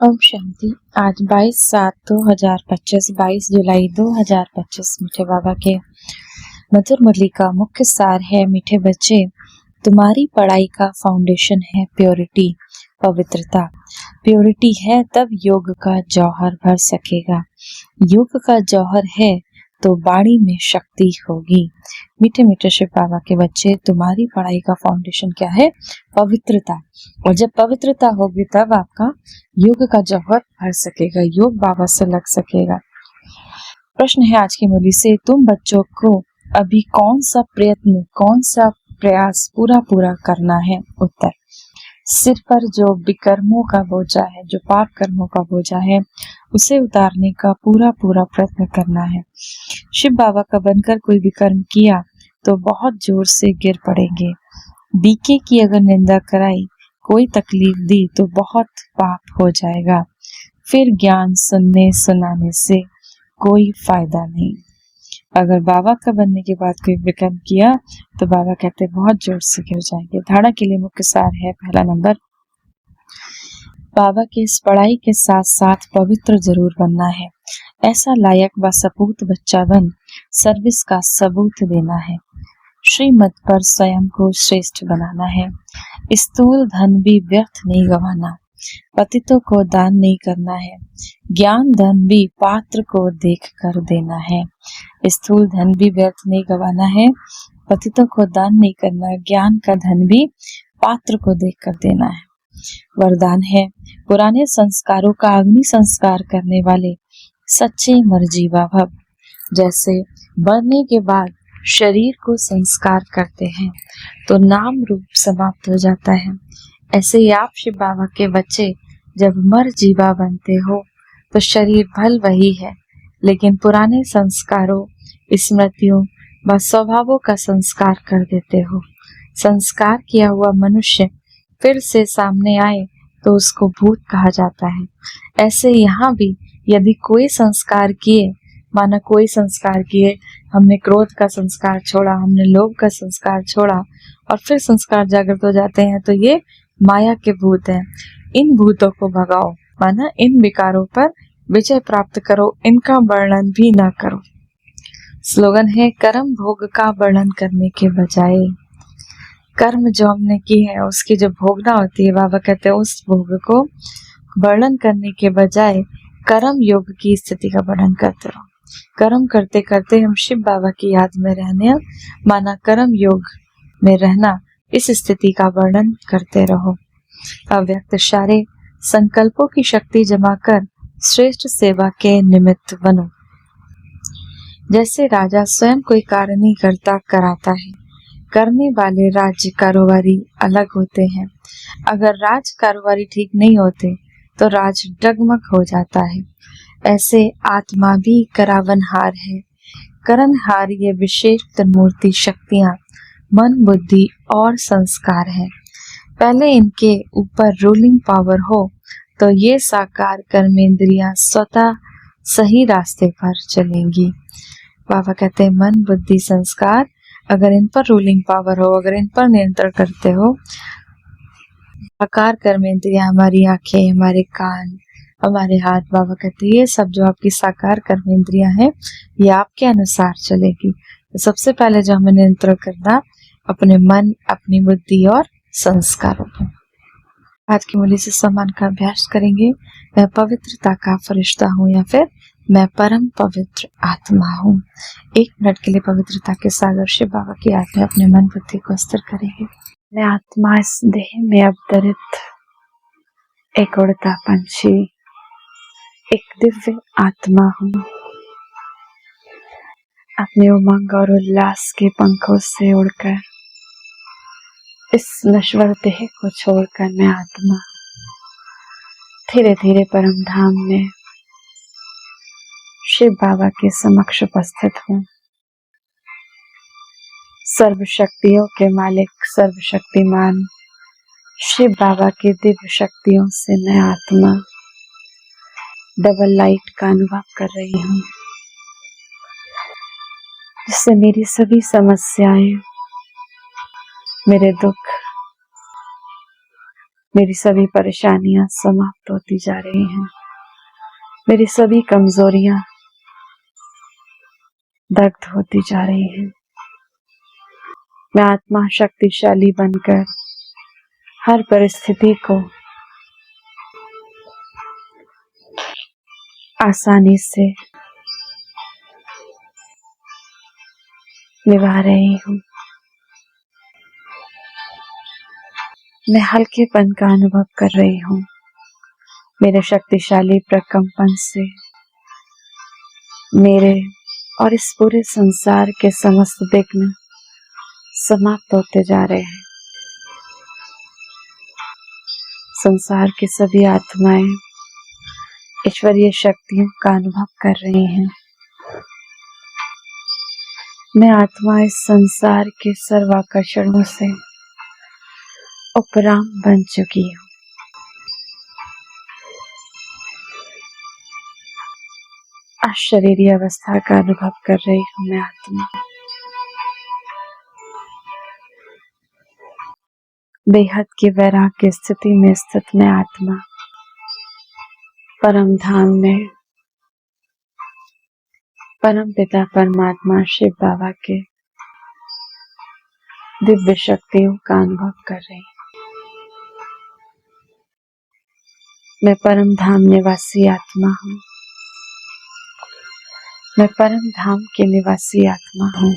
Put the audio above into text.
ओम शांति। आज 22/7/2025, 22 जुलाई 2025। मीठे बाबा के मधुर मुरली का मुख्य सार है, मीठे बच्चे, तुम्हारी पढ़ाई का फाउंडेशन है प्योरिटी, पवित्रता। प्योरिटी है तब योग का जौहर भर सकेगा। योग का जौहर है तो वाणी में शक्ति होगी। मीठे मीठे शिव बाबा के बच्चे, तुम्हारी पढ़ाई का फाउंडेशन क्या है? पवित्रता। और जब पवित्रता होगी तब आपका योग का जौहर भर सकेगा, योग बाबा से लग सकेगा। प्रश्न है आज की मुरली से, तुम बच्चों को अभी कौन सा प्रयत्न, कौन सा प्रयास पूरा करना है? उत्तर, सिर पर जो विकर्मों का बोझा है, जो पाप कर्मों का बोझा है, उसे उतारने का पूरा प्रयत्न करना है। शिव बाबा का बनकर कोई विकर्म किया तो बहुत जोर से गिर पड़ेंगे। बीके की अगर निंदा कराई, कोई तकलीफ दी तो बहुत पाप हो जाएगा। फिर ज्ञान सुनने सुनाने से कोई फायदा नहीं। अगर बाबा का बनने के बाद कोई विकर्म किया तो बाबा कहते बहुत जोर से गिर जाएंगे। धारणा के लिए मुख्य सार है, पहला नंबर, बाबा की इस पढ़ाई के साथ साथ पवित्र जरूर बनना है। ऐसा लायक व सपूत बच्चा बन सर्विस का सबूत देना है। श्रीमत पर स्वयं को श्रेष्ठ बनाना है। स्थूल धन भी व्यर्थ नहीं गंवाना। पतितों को दान नहीं करना है। ज्ञान धन भी पात्र को देख कर देना है। स्थूल धन भी व्यर्थ नहीं गंवाना है। पतितों को दान नहीं करना। ज्ञान का धन भी पात्र को देख कर देना है। वरदान है, पुराने संस्कारों का अग्नि संस्कार करने वाले सच्चे मरजीवा भव। जैसे मरने के बाद शरीर को संस्कार करते हैं तो नाम रूप समाप्त हो जाता है, ऐसे ही आप शिव बाबा के बच्चे जब मर जीवा बनते हो तो शरीर भल वही है, लेकिन पुराने संस्कारों, स्मृतियों व स्वभावों का संस्कार कर देते हो। संस्कार किया हुआ मनुष्य फिर से सामने आए तो उसको भूत कहा जाता है। ऐसे यहाँ भी यदि कोई संस्कार किए, माना कोई संस्कार किए, हमने क्रोध का संस्कार छोड़ा, हमने लोभ का संस्कार छोड़ा और फिर संस्कार जागृत हो जाते हैं, तो ये माया के भूत हैं। इन भूतों को भगाओ, माना इन विकारों पर विजय प्राप्त करो, इनका वर्णन भी ना करो। स्लोगन है, कर्म भोग का वर्णन करने के बजाय, कर्म जो हमने की है उसकी जो भोगना होती है, बाबा कहते हैं उस भोग को वर्णन करने के बजाय कर्म योग की स्थिति का वर्णन करते रहो। कर्म करते करते हम शिव बाबा की याद में रहने, माना कर्म योग में रहना, इस स्थिति का वर्णन करते रहो। अव्यक्त सारे संकल्पों की शक्ति जमा कर श्रेष्ठ सेवा के निमित्त बनो। जैसे राजा स्वयं कोई कार्य नहीं करता, कराता है। करने वाले राज्य कारोबारी अलग होते हैं। अगर राज कारोबारी ठीक नहीं होते तो राज डगमग हो जाता है। ऐसे आत्मा भी करावनहार है। करणहार ये विशेष मूर्ति शक्तियां मन, बुद्धि और संस्कार है। पहले इनके ऊपर रूलिंग पावर हो तो ये साकार कर्मेंद्रियां स्वतः सही रास्ते पर चलेंगी। बाबा कहते हैं मन, बुद्धि, संस्कार, अगर इन पर रूलिंग पावर हो, अगर इन पर नियंत्रण करते हो, साकार कर्मेंद्रियां, हमारी आंखें, हमारे कान, हमारे हाथ, बाबा कहते हैं ये सब जो आपकी साकार कर्मेंद्रियां हैं ये आपके अनुसार चलेगी। तो सबसे पहले जो हमें नियंत्रण करना, अपने मन, अपनी बुद्धि और संस्कारों पर। आज की मुरली से सम्मान का अभ्यास करेंगे। मैं पवित्रता का फरिश्ता हूँ या फिर मैं परम पवित्र आत्मा हूँ। 1 मिनट के लिए पवित्रता के सागर शिव बाबा की याद में अपने मन बुद्धि को स्थिर करेंगे। मैं आत्मा इस देह में अवतरित एक उड़ता पंछी, एक दिव्य आत्मा हूँ। अपने उमंग और उल्लास के पंखों से उड़कर इस नश्वर देह को छोड़कर मैं आत्मा धीरे धीरे परम धाम में शिव बाबा के समक्ष उपस्थित हूँ। सर्वशक्तियों के मालिक, सर्वशक्तिमान शिव बाबा की दिव्य शक्तियों से मैं आत्मा डबल लाइट का अनुभव कर रही हूँ, जिससे मेरी सभी समस्याएं, मेरे दुख, मेरी सभी परेशानियां समाप्त होती जा रही हैं। मेरी सभी कमजोरियां दग्ध होती जा रही हैं। मैं आत्मा शक्तिशाली बनकर हर परिस्थिति को आसानी से निभा रही हूँ। मैं हल्केपन का अनुभव कर रही हूँ। मेरे शक्तिशाली प्रकंपन से मेरे और इस पूरे संसार के समस्त विघ्न समाप्त होते जा रहे हैं। संसार की सभी आत्माएं ईश्वरीय शक्तियों का अनुभव कर रही हैं। मैं आत्मा इस संसार के सर्वाकर्षणों से उपराम बन चुकी हूँ। अशरीरी अवस्था का अनुभव कर रही हूँ मैं आत्मा। बेहद की वैराग्य स्थिति में स्थित मैं आत्मा परम धाम में परम पिता परमात्मा शिव बाबा के दिव्य शक्तियों का अनुभव कर रही हूँ। मैं परम धाम निवासी आत्मा हूँ। मैं परम धाम की निवासी आत्मा हूँ।